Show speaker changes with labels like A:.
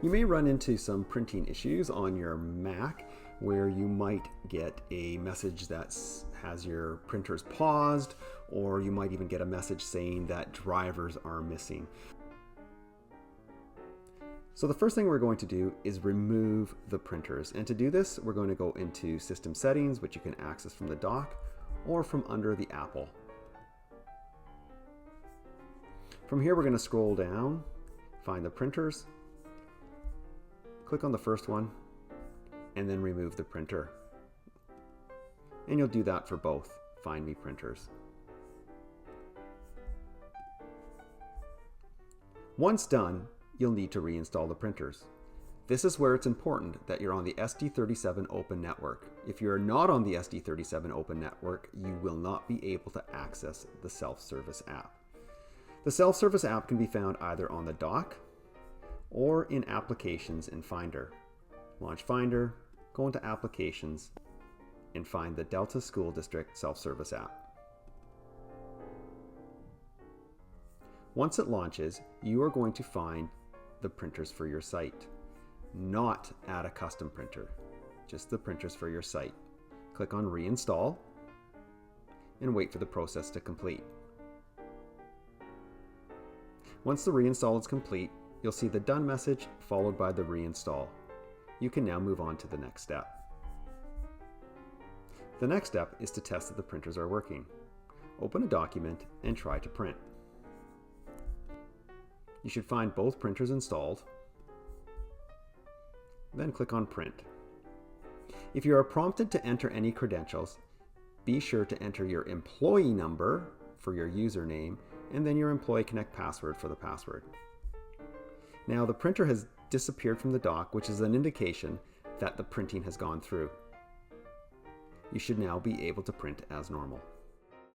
A: You may run into some printing issues on your Mac where you might get a message that has your printers paused, or you might even get a message saying that drivers are missing. So the first thing we're going to do is remove the printers. And to do this, we're going to go into System Settings, which you can access from the dock or from under the Apple. From here, we're going to scroll down, find the printers, click on the first one, and then remove the printer. And you'll do that for both Find Me printers. Once done, you'll need to reinstall the printers. This is where it's important that you're on the SD37-Open network. If you're not on the SD37-Open network, you will not be able to access the self-service app. The self-service app can be found either on the dock or in Applications in Finder. Launch Finder, go into Applications, and find the Delta School District self-service app. Once it launches, you are going to find the printers for your site. Not add a custom printer, just the printers for your site. Click on Reinstall and wait for the process to complete. Once the reinstall is complete, you'll see the Done message followed by the reinstall. You can now move on to the next step. The next step is to test that the printers are working. Open a document and try to print. You should find both printers installed. Then click on Print. If you are prompted to enter any credentials, be sure to enter your employee number for your username and then your Employee Connect password for the password. Now the printer has disappeared from the dock, which is an indication that the printing has gone through. You should now be able to print as normal.